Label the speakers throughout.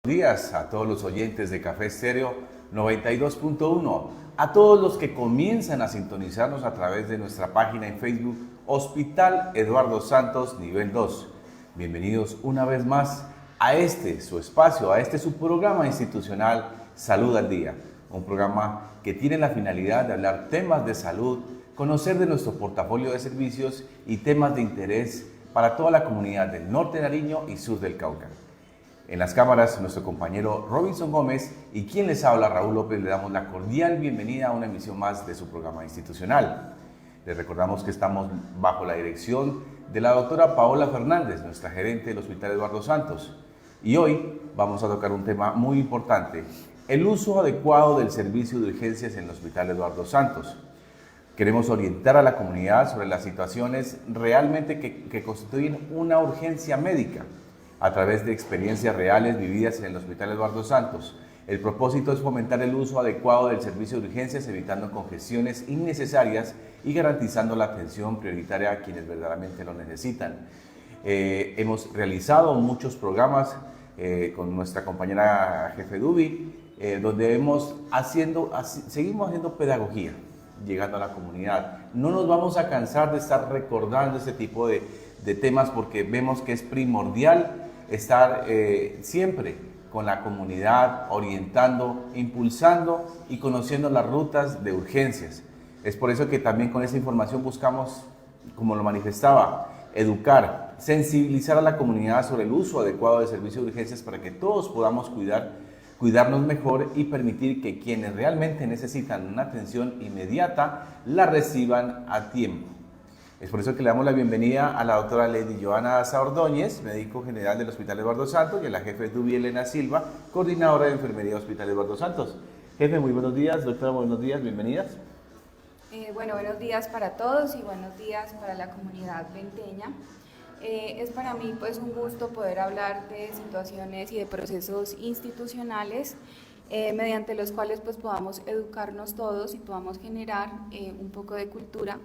Speaker 1: Días a todos los oyentes de Café Estéreo 92.1, a todos los que comienzan a sintonizarnos a través de nuestra página en Facebook Hospital Eduardo Santos Nivel 2. Bienvenidos una vez más a su espacio, a su programa institucional Salud al Día, un programa que tiene la finalidad de hablar temas de salud, conocer de nuestro portafolio de servicios y temas de interés para toda la comunidad del norte de Nariño y sur del Cauca. En las cámaras, nuestro compañero Robinson Gómez y quien les habla, Raúl López, le damos la cordial bienvenida a una emisión más de su programa institucional. Les recordamos que estamos bajo la dirección de la doctora Paola Fernández, nuestra gerente del Hospital Eduardo Santos. Y hoy vamos a tocar un tema muy importante, el uso adecuado del servicio de urgencias en el Hospital Eduardo Santos. Queremos orientar a la comunidad sobre las situaciones realmente que constituyen una urgencia médica, a través de experiencias reales vividas en el Hospital Eduardo Santos. El propósito es fomentar el uso adecuado del servicio de urgencias, evitando congestiones innecesarias y garantizando la atención prioritaria a quienes verdaderamente lo necesitan. Hemos realizado muchos programas con nuestra compañera jefe Dubi, donde seguimos haciendo pedagogía, llegando a la comunidad. No nos vamos a cansar de estar recordando este tipo de temas porque vemos que es primordial estar siempre con la comunidad, orientando, impulsando y conociendo las rutas de urgencias. Es por eso que también con esa información buscamos, como lo manifestaba, educar, sensibilizar a la comunidad sobre el uso adecuado del servicio de urgencias para que todos podamos cuidarnos mejor y permitir que quienes realmente necesitan una atención inmediata la reciban a tiempo. Es por eso que le damos la bienvenida a la doctora Lady Joana Aza Ordóñez, médico general del Hospital Eduardo Santos, y a la jefe Dubi Elena Silva, coordinadora de enfermería del Hospital Eduardo Santos. Jefe, muy buenos días. Doctora, buenos días. Bienvenidas.
Speaker 2: Buenos días para todos y buenos días para la comunidad venteña. Es para mí pues un gusto poder hablar de situaciones y de procesos institucionales mediante los cuales pues podamos educarnos todos y podamos generar un poco de cultura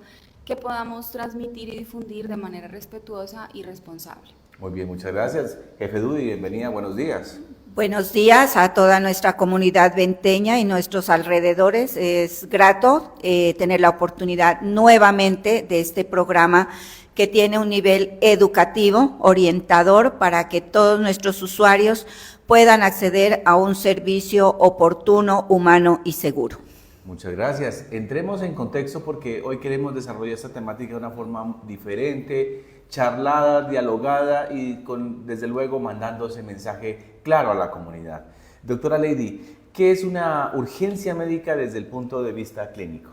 Speaker 2: que podamos transmitir y difundir de manera respetuosa y responsable.
Speaker 1: Muy bien, muchas gracias. Jefe Dubi, bienvenida, buenos días.
Speaker 3: Buenos días a toda nuestra comunidad venteña y nuestros alrededores. Es grato tener la oportunidad nuevamente de este programa que tiene un nivel educativo, orientador, para que todos nuestros usuarios puedan acceder a un servicio oportuno, humano y seguro.
Speaker 1: Muchas gracias. Entremos en contexto porque hoy queremos desarrollar esta temática de una forma diferente, charlada, dialogada y desde luego mandando ese mensaje claro a la comunidad. Doctora Lady, ¿qué es una urgencia médica desde el punto de vista clínico?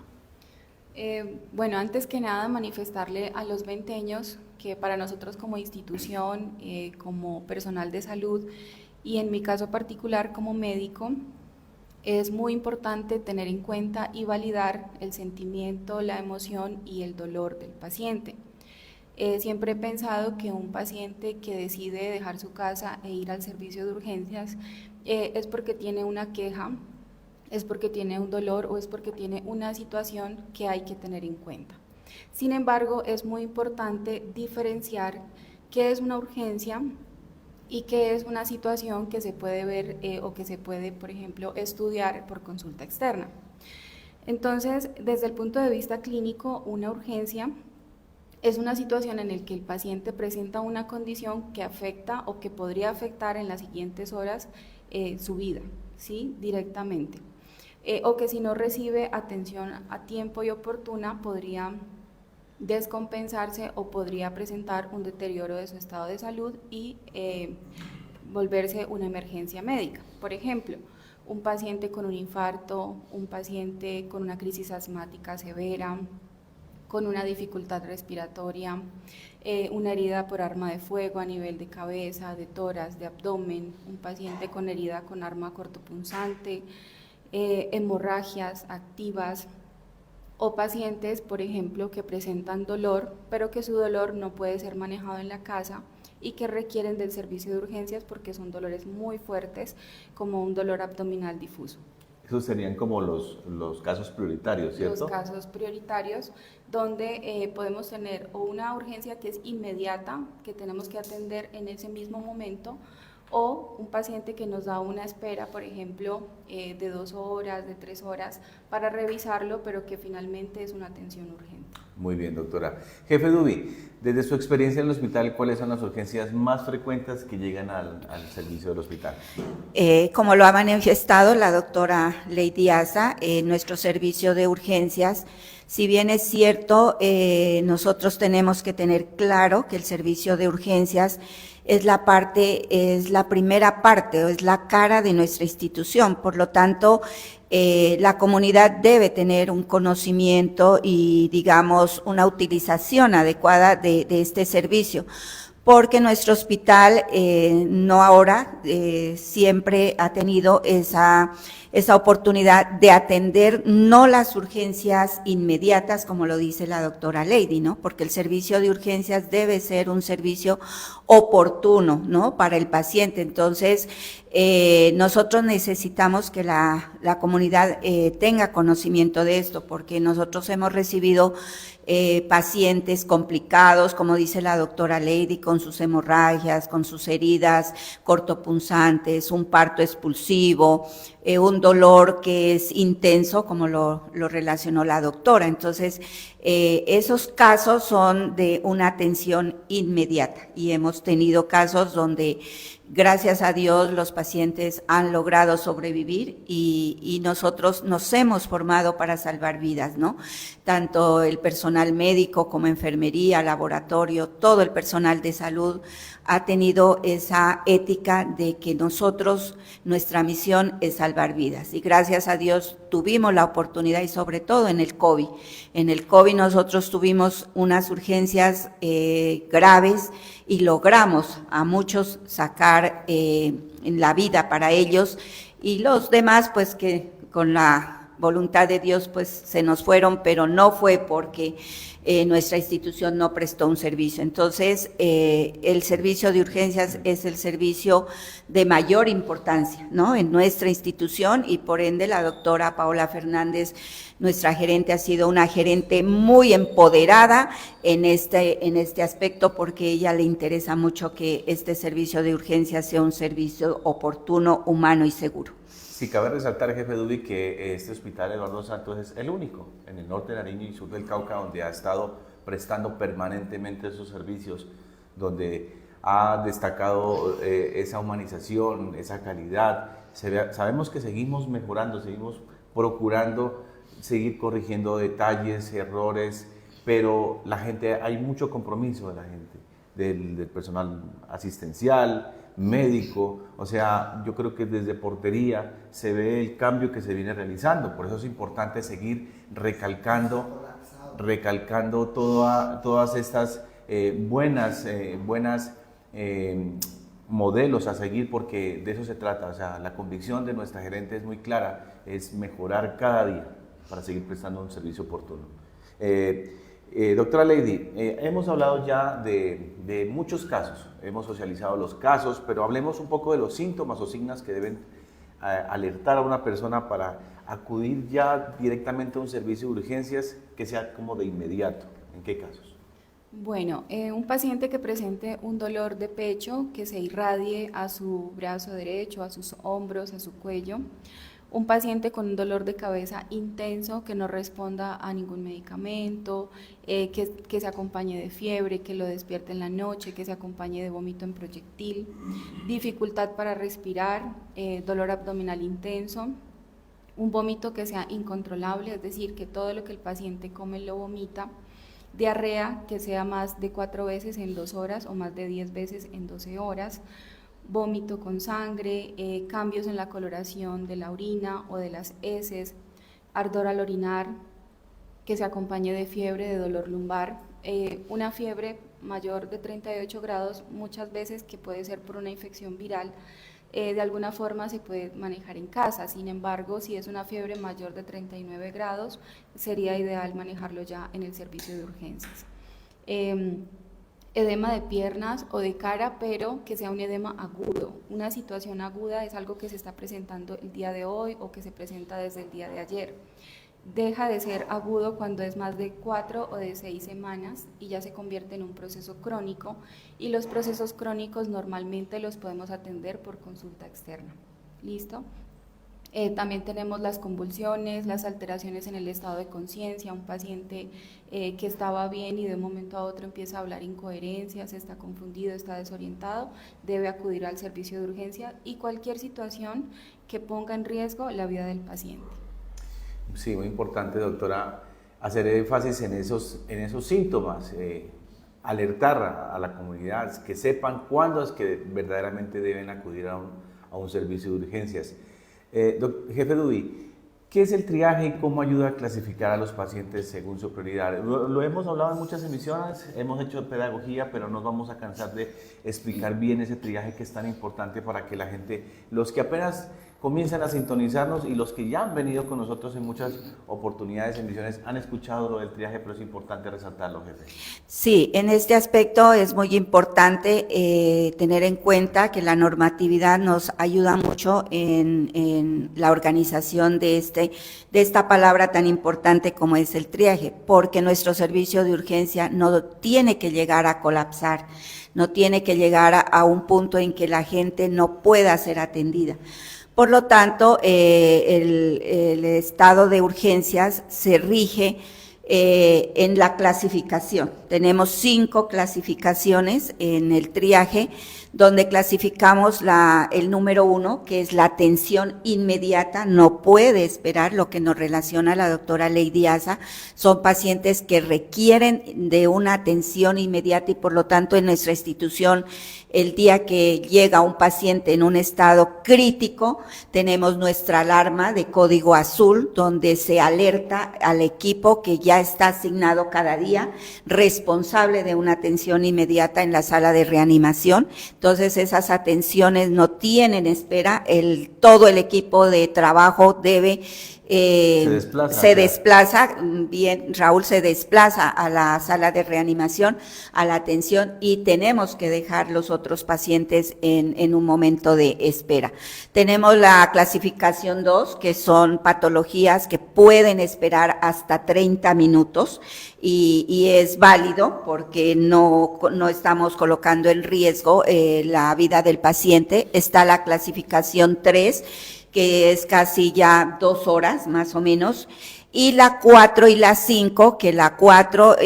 Speaker 2: Antes que nada manifestarle a los venteños que para nosotros como institución, como personal de salud y en mi caso particular como médico, es muy importante tener en cuenta y validar el sentimiento, la emoción y el dolor del paciente. Siempre he pensado que un paciente que decide dejar su casa e ir al servicio de urgencias es porque tiene una queja, es porque tiene un dolor o es porque tiene una situación que hay que tener en cuenta. Sin embargo, es muy importante diferenciar qué es una urgencia y qué es una situación que se puede ver o que se puede, por ejemplo, estudiar por consulta externa. Entonces, desde el punto de vista clínico, una urgencia es una situación en la que el paciente presenta una condición que afecta o que podría afectar en las siguientes horas su vida, ¿sí? Directamente. O que si no recibe atención a tiempo y oportuna, podría descompensarse o podría presentar un deterioro de su estado de salud y volverse una emergencia médica. Por ejemplo, un paciente con un infarto, un paciente con una crisis asmática severa, con una dificultad respiratoria, una herida por arma de fuego a nivel de cabeza, de tórax, de abdomen, un paciente con herida con arma cortopunzante, hemorragias activas, o pacientes, por ejemplo, que presentan dolor, pero que su dolor no puede ser manejado en la casa y que requieren del servicio de urgencias porque son dolores muy fuertes, como un dolor abdominal difuso.
Speaker 1: Esos serían como los casos prioritarios, ¿cierto?
Speaker 2: Los casos prioritarios donde podemos tener o una urgencia que es inmediata, que tenemos que atender en ese mismo momento, o un paciente que nos da una espera, por ejemplo, de 2 horas, de 3 horas para revisarlo, pero que finalmente es una atención urgente.
Speaker 1: Muy bien, doctora. Jefe Dubi, desde su experiencia en el hospital, ¿cuáles son las urgencias más frecuentes que llegan al servicio del hospital?
Speaker 3: Como lo ha manifestado la doctora Lady Asa, nuestro servicio de urgencias, si bien es cierto, nosotros tenemos que tener claro que el servicio de urgencias es la primera parte o es la cara de nuestra institución. Por lo tanto, la comunidad debe tener un conocimiento y, digamos, una utilización adecuada de este servicio, porque nuestro hospital, no ahora, siempre ha tenido esa oportunidad de atender no las urgencias inmediatas, como lo dice la doctora Lady, ¿no? Porque el servicio de urgencias debe ser un servicio oportuno, ¿no? Para el paciente. Entonces, nosotros necesitamos que la comunidad tenga conocimiento de esto, porque nosotros hemos recibido pacientes complicados, como dice la doctora Lady, con sus hemorragias, con sus heridas cortopunzantes, un parto expulsivo, un dolor que es intenso, como lo relacionó la doctora. Entonces, esos casos son de una atención inmediata y hemos tenido casos donde, gracias a Dios, los pacientes han logrado sobrevivir y nosotros nos hemos formado para salvar vidas, ¿no? Tanto el personal médico como enfermería, laboratorio, todo el personal de salud ha tenido esa ética de que nosotros, nuestra misión es salvar vidas. Y gracias a Dios tuvimos la oportunidad, y sobre todo en el COVID. En el COVID nosotros tuvimos unas urgencias graves y logramos a muchos sacar en la vida para ellos, y los demás pues que con la voluntad de Dios pues se nos fueron, pero no fue porque nuestra institución no prestó un servicio. Entonces, el servicio de urgencias es el servicio de mayor importancia, ¿no? En nuestra institución, y por ende la doctora Paola Fernández, nuestra gerente, ha sido una gerente muy empoderada en este aspecto, porque a ella le interesa mucho que este servicio de urgencias sea un servicio oportuno, humano y seguro.
Speaker 1: Sí, cabe resaltar, jefe Dubi, que este hospital Eduardo Santos es el único en el norte de Nariño y sur del Cauca donde ha estado prestando permanentemente esos servicios, donde ha destacado esa humanización, esa calidad. Sabemos que seguimos mejorando, seguimos procurando seguir corrigiendo detalles, errores, pero la gente, hay mucho compromiso de la gente, del personal asistencial, médico. O sea, yo creo que desde portería se ve el cambio que se viene realizando. Por eso es importante seguir recalcando todas estas buenas modelos a seguir, porque de eso se trata. O sea, la convicción de nuestra gerente es muy clara, es mejorar cada día para seguir prestando un servicio oportuno. Doctora Lady, hemos hablado ya de muchos casos, hemos socializado los casos, pero hablemos un poco de los síntomas o signos que deben alertar a una persona para acudir ya directamente a un servicio de urgencias que sea como de inmediato. ¿En qué casos?
Speaker 2: Bueno, un paciente que presente un dolor de pecho que se irradie a su brazo derecho, a sus hombros, a su cuello. Un paciente con un dolor de cabeza intenso que no responda a ningún medicamento, que se acompañe de fiebre, que lo despierte en la noche, que se acompañe de vómito en proyectil, dificultad para respirar, dolor abdominal intenso, un vómito que sea incontrolable, es decir, que todo lo que el paciente come lo vomita, diarrea que sea más de 4 veces en 2 horas o más de 10 veces en 12 horas, vómito con sangre, cambios en la coloración de la orina o de las heces, ardor al orinar, que se acompañe de fiebre, de dolor lumbar, una fiebre mayor de 38 grados, muchas veces que puede ser por una infección viral, de alguna forma se puede manejar en casa. Sin embargo, si es una fiebre mayor de 39 grados, sería ideal manejarlo ya en el servicio de urgencias. Edema de piernas o de cara, pero que sea un edema agudo. Una situación aguda es algo que se está presentando el día de hoy o que se presenta desde el día de ayer. deja de ser agudo cuando es más de 4 o de 6 semanas y ya se convierte en un proceso crónico, y los procesos crónicos normalmente los podemos atender por consulta externa. ¿Listo? También tenemos las convulsiones, las alteraciones en el estado de conciencia, un paciente que estaba bien y de un momento a otro empieza a hablar incoherencias, está confundido, está desorientado, debe acudir al servicio de urgencia, y cualquier situación que ponga en riesgo la vida del paciente.
Speaker 1: Sí, muy importante, doctora, hacer énfasis en esos síntomas, alertar a la comunidad, que sepan cuándo es que verdaderamente deben acudir a un servicio de urgencias. Jefe Duby, ¿qué es el triaje y cómo ayuda a clasificar a los pacientes según su prioridad? Lo hemos hablado en muchas emisiones, hemos hecho pedagogía, pero nos vamos a cansar de explicar bien ese triaje que es tan importante para que la gente, los que apenas comienzan a sintonizarnos y los que ya han venido con nosotros en muchas oportunidades, emisiones, han escuchado lo del triaje, pero es importante resaltarlo, jefe.
Speaker 3: Sí, en este aspecto es muy importante tener en cuenta que la normatividad nos ayuda mucho en la organización de esta palabra tan importante como es el triaje, porque nuestro servicio de urgencia no tiene que llegar a colapsar, no tiene que llegar a un punto en que la gente no pueda ser atendida. Por lo tanto, el estado de urgencias se rige en la clasificación. Tenemos 5 clasificaciones en el triaje, donde clasificamos el número 1, que es la atención inmediata, no puede esperar, lo que nos relaciona la doctora Lady Asa, son pacientes que requieren de una atención inmediata, y por lo tanto en nuestra institución, el día que llega un paciente en un estado crítico, tenemos nuestra alarma de código azul, donde se alerta al equipo que ya está asignado cada día, responsable de una atención inmediata en la sala de reanimación. Entonces esas atenciones no tienen espera, todo el equipo de trabajo debe se desplaza, bien, Raúl se desplaza a la sala de reanimación, a la atención, y tenemos que dejar los otros pacientes en un momento de espera. Tenemos la clasificación 2, que son patologías que pueden esperar hasta 30 minutos, y es válido porque no estamos colocando en riesgo la vida del paciente. Está la clasificación 3, que es casi ya 2 horas más o menos, y la 4 y la 5, que la 4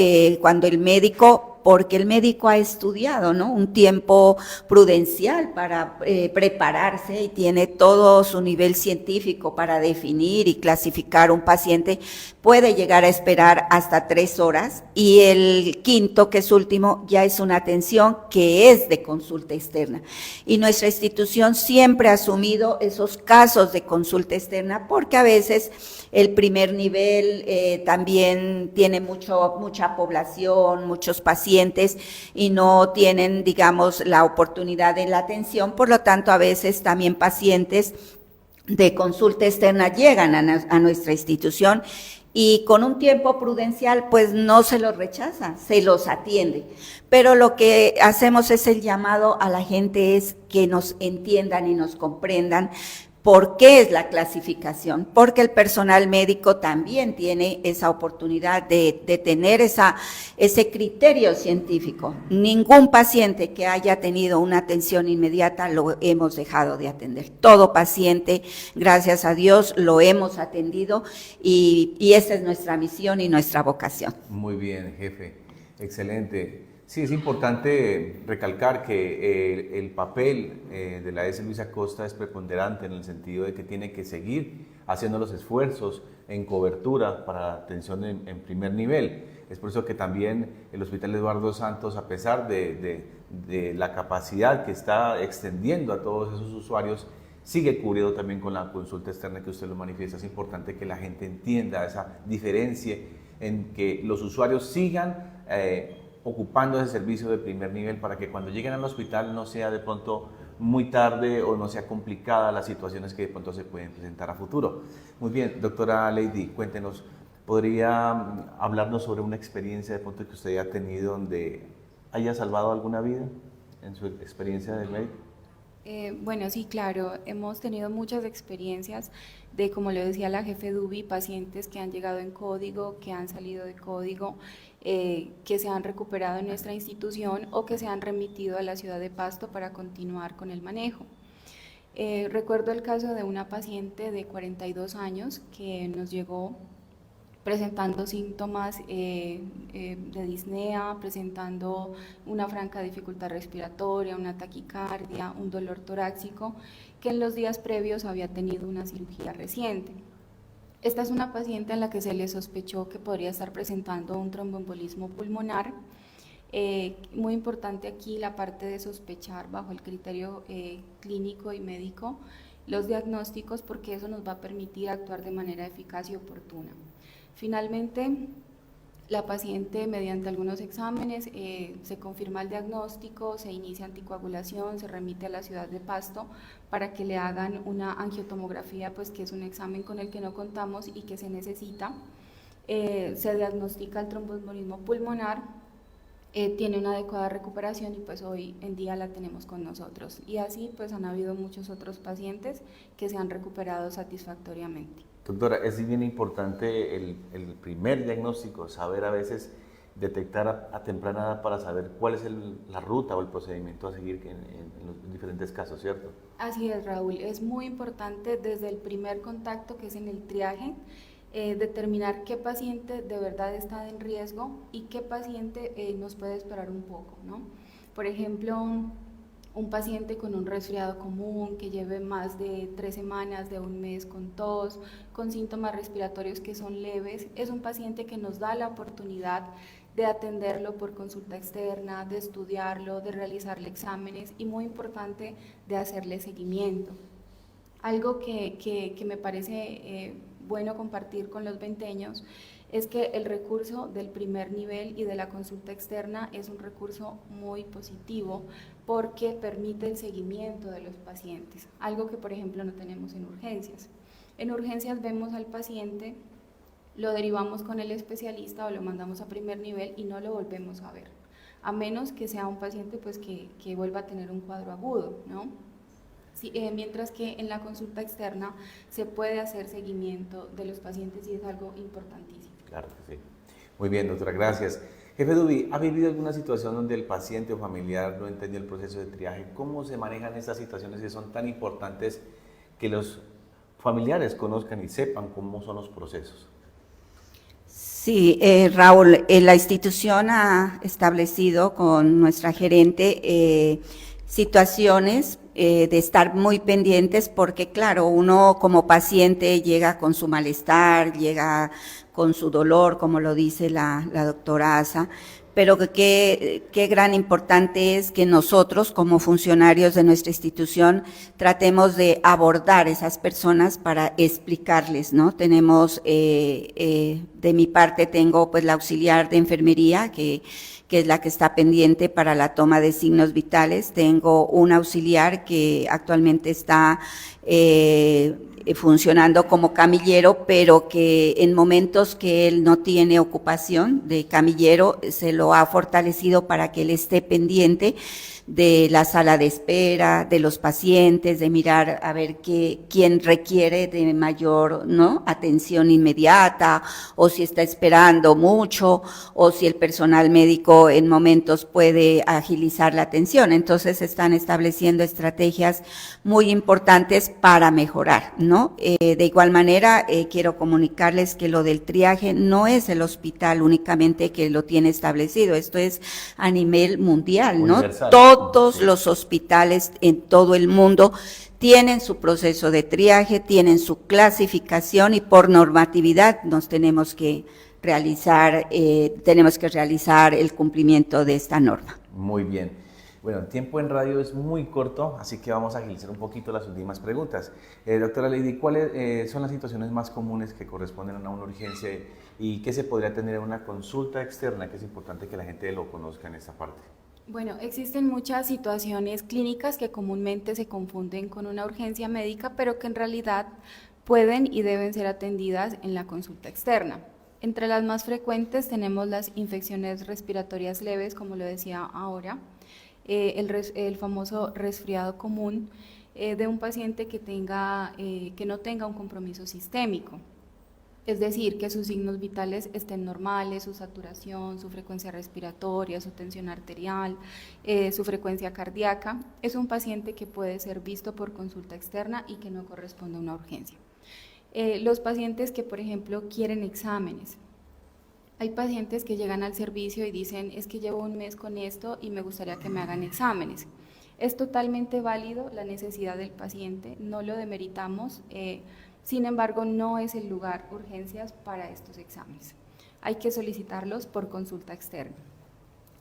Speaker 3: cuando el médico, porque el médico ha estudiado, ¿no?, un tiempo prudencial para prepararse y tiene todo su nivel científico para definir y clasificar un paciente, puede llegar a esperar hasta 3 horas, y el 5, que es último, ya es una atención que es de consulta externa. Y nuestra institución siempre ha asumido esos casos de consulta externa, porque a veces el primer nivel también tiene mucha población, muchos pacientes, y no tienen, digamos, la oportunidad de la atención. Por lo tanto, a veces también pacientes de consulta externa llegan a nuestra institución, y con un tiempo prudencial pues no se los rechaza, se los atiende. Pero lo que hacemos es el llamado a la gente, es que nos entiendan y nos comprendan. ¿Por qué es la clasificación? Porque el personal médico también tiene esa oportunidad de tener ese criterio científico. Ningún paciente que haya tenido una atención inmediata lo hemos dejado de atender. Todo paciente, gracias a Dios, lo hemos atendido, y esa es nuestra misión y nuestra vocación.
Speaker 1: Muy bien, jefe. Excelente. Sí, es importante recalcar que el papel de la S. Luisa Costa es preponderante, en el sentido de que tiene que seguir haciendo los esfuerzos en cobertura para la atención en primer nivel. Es por eso que también el Hospital Eduardo Santos, a pesar de la capacidad que está extendiendo a todos esos usuarios, sigue cubriendo también con la consulta externa, que usted lo manifiesta. Es importante que la gente entienda esa diferencia en que los usuarios sigan ocupando ese servicio de primer nivel, para que cuando lleguen al hospital no sea de pronto muy tarde o no sea complicada las situaciones que de pronto se pueden presentar a futuro. Muy bien, doctora Lady, cuéntenos, ¿podría hablarnos sobre una experiencia de pronto que usted haya tenido donde haya salvado alguna vida en su experiencia del médico?
Speaker 2: Bueno, sí, claro, hemos tenido muchas experiencias de, como lo decía la jefe Dubi, pacientes que han llegado en código, que han salido de código, que se han recuperado en nuestra institución o que se han remitido a la ciudad de Pasto para continuar con el manejo. Recuerdo el caso de una paciente de 42 años que nos llegó presentando síntomas de disnea, presentando una franca dificultad respiratoria, una taquicardia, un dolor torácico, que en los días previos había tenido una cirugía reciente. Esta es una paciente en la que se le sospechó que podría estar presentando un tromboembolismo pulmonar. Muy importante aquí la parte de sospechar bajo el criterio clínico y médico los diagnósticos, porque eso nos va a permitir actuar de manera eficaz y oportuna. Finalmente, la paciente, mediante algunos exámenes, se confirma el diagnóstico, se inicia anticoagulación, se remite a la ciudad de Pasto para que le hagan una angiotomografía, pues que es un examen con el que no contamos y que se necesita. Se diagnostica el tromboembolismo pulmonar, tiene una adecuada recuperación y pues hoy en día la tenemos con nosotros. Y así pues han habido muchos otros pacientes que se han recuperado satisfactoriamente.
Speaker 1: Doctora, es bien importante el primer diagnóstico, saber a veces detectar a temprana edad para saber cuál es la ruta o el procedimiento a seguir en los diferentes casos, ¿cierto?
Speaker 2: Así es, Raúl, es muy importante desde el primer contacto, que es en el triaje, determinar qué paciente de verdad está en riesgo y qué paciente nos puede esperar un poco, ¿no? Por ejemplo, un paciente con un resfriado común que lleve más de 3 semanas, de un mes con tos, con síntomas respiratorios que son leves, es un paciente que nos da la oportunidad de atenderlo por consulta externa, de estudiarlo, de realizarle exámenes y, muy importante, de hacerle seguimiento. Algo que me parece bueno compartir con los venteños es que el recurso del primer nivel y de la consulta externa es un recurso muy positivo porque permite el seguimiento de los pacientes, algo que por ejemplo no tenemos en urgencias. En urgencias vemos al paciente, lo derivamos con el especialista o lo mandamos a primer nivel y no lo volvemos a ver, a menos que sea un paciente pues que vuelva a tener un cuadro agudo, ¿no? Sí, mientras que en la consulta externa se puede hacer seguimiento de los pacientes y es algo importantísimo.
Speaker 1: Claro que sí. Muy bien, doctora, gracias. Jefe Dubi, ¿ha vivido alguna situación donde el paciente o familiar no entendió el proceso de triaje? ¿Cómo se manejan estas situaciones que son tan importantes que los familiares conozcan y sepan cómo son los procesos?
Speaker 3: Sí, Raúl, la institución ha establecido con nuestra gerente situaciones de estar muy pendientes porque, claro, uno como paciente llega con su malestar, llega con su dolor, como lo dice la doctora Asa, pero qué gran importante es que nosotros, como funcionarios de nuestra institución, tratemos de abordar esas personas para explicarles, ¿no? Tenemos, de mi parte, tengo pues la auxiliar de enfermería, que es la que está pendiente para la toma de signos vitales. Tengo un auxiliar que actualmente está funcionando como camillero, pero que en momentos que él no tiene ocupación de camillero, se lo ha fortalecido para que él esté pendiente de la sala de espera, de los pacientes, de mirar a ver quién requiere de mayor, ¿no?, atención inmediata, o si está esperando mucho, o si el personal médico en momentos puede agilizar la atención. Entonces están estableciendo estrategias muy importantes para mejorar, ¿no? De igual manera, quiero comunicarles que lo del triaje no es el hospital únicamente que lo tiene establecido, esto es a nivel mundial, ¿no?
Speaker 1: Universal.
Speaker 3: Todos los hospitales en todo el mundo tienen su proceso de triaje, tienen su clasificación y por normatividad nos tenemos que realizar el cumplimiento de esta norma.
Speaker 1: Muy bien. Bueno, el tiempo en radio es muy corto, así que vamos a agilizar un poquito las últimas preguntas. Doctora Lady, ¿cuáles son las situaciones más comunes que corresponden a una urgencia y qué se podría tener en una consulta externa, que es importante que la gente lo conozca en esta parte?
Speaker 2: Bueno, existen muchas situaciones clínicas que comúnmente se confunden con una urgencia médica, pero que en realidad pueden y deben ser atendidas en la consulta externa. Entre las más frecuentes tenemos las infecciones respiratorias leves, como lo decía ahora, el famoso resfriado común de un paciente que no tenga un compromiso sistémico. Es decir, que sus signos vitales estén normales, su saturación, su frecuencia respiratoria, su tensión arterial, su frecuencia cardíaca. Es un paciente que puede ser visto por consulta externa y que no corresponde a una urgencia. Los pacientes que, por ejemplo, quieren exámenes. Hay pacientes que llegan al servicio y dicen, es que llevo un mes con esto y me gustaría que me hagan exámenes. Es totalmente válido la necesidad del paciente, no lo demeritamos. Sin embargo, no es el lugar urgencias para estos exámenes. Hay que solicitarlos por consulta externa.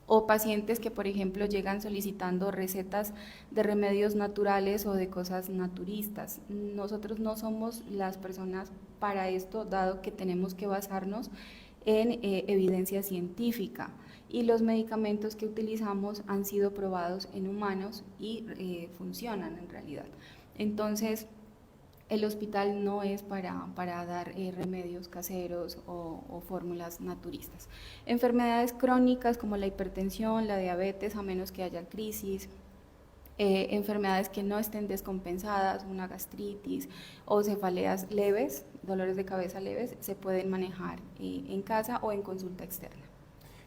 Speaker 2: O pacientes que, por ejemplo, llegan solicitando recetas de remedios naturales o de cosas naturistas. Nosotros no somos las personas para esto, dado que tenemos que basarnos en evidencia científica. Y los medicamentos que utilizamos han sido probados en humanos y funcionan en realidad. Entonces, el hospital no es para dar remedios caseros o fórmulas naturistas. Enfermedades crónicas como la hipertensión, la diabetes, a menos que haya crisis, enfermedades que no estén descompensadas, una gastritis o cefaleas leves, dolores de cabeza leves, se pueden manejar en casa o en consulta externa.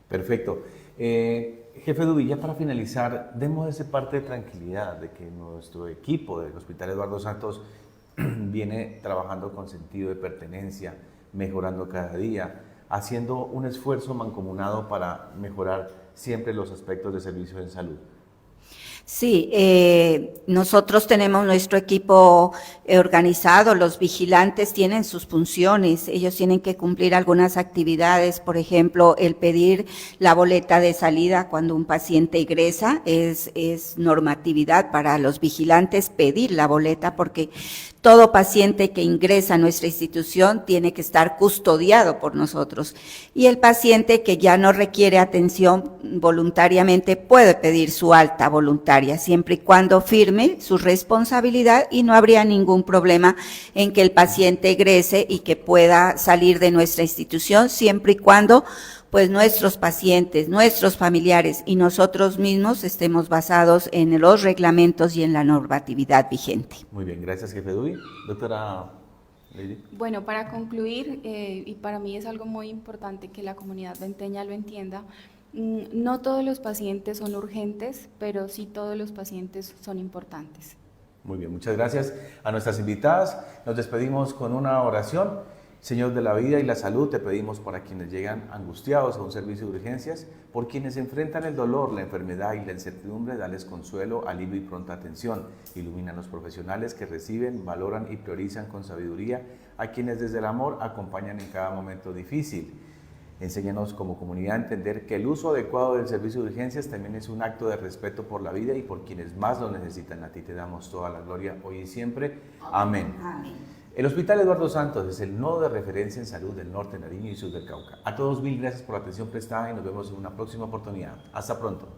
Speaker 1: Perfecto. Jefe Duby, ya para finalizar, demos ese parte de tranquilidad de que nuestro equipo del Hospital Eduardo Santos viene trabajando con sentido de pertenencia, mejorando cada día, haciendo un esfuerzo mancomunado para mejorar siempre los aspectos de servicio en salud.
Speaker 3: Sí, nosotros tenemos nuestro equipo organizado, los vigilantes tienen sus funciones, ellos tienen que cumplir algunas actividades, por ejemplo, el pedir la boleta de salida cuando un paciente ingresa, es normatividad para los vigilantes pedir la boleta porque todo paciente que ingresa a nuestra institución tiene que estar custodiado por nosotros y el paciente que ya no requiere atención voluntariamente puede pedir su alta voluntaria, siempre y cuando firme su responsabilidad y no habría ningún problema en que el paciente egrese y que pueda salir de nuestra institución, siempre y cuando pues nuestros pacientes, nuestros familiares y nosotros mismos estemos basados en los reglamentos y en la normatividad vigente.
Speaker 1: Muy bien, gracias, jefe Duby. Doctora Lady.
Speaker 2: Bueno, para concluir, y para mí es algo muy importante que la comunidad venteña lo entienda, no todos los pacientes son urgentes, pero sí todos los pacientes son importantes.
Speaker 1: Muy bien, muchas gracias a nuestras invitadas. Nos despedimos con una oración. Señor de la vida y la salud, te pedimos para quienes llegan angustiados a un servicio de urgencias, por quienes enfrentan el dolor, la enfermedad y la incertidumbre, dales consuelo, alivio y pronta atención. Ilumina a los profesionales que reciben, valoran y priorizan con sabiduría a quienes desde el amor acompañan en cada momento difícil. Enséñanos como comunidad a entender que el uso adecuado del servicio de urgencias también es un acto de respeto por la vida y por quienes más lo necesitan. A ti te damos toda la gloria hoy y siempre. Amén.
Speaker 3: Amén.
Speaker 1: El Hospital Eduardo Santos es el nodo de referencia en salud del norte, Nariño y sur del Cauca. A todos mil gracias por la atención prestada y nos vemos en una próxima oportunidad. Hasta pronto.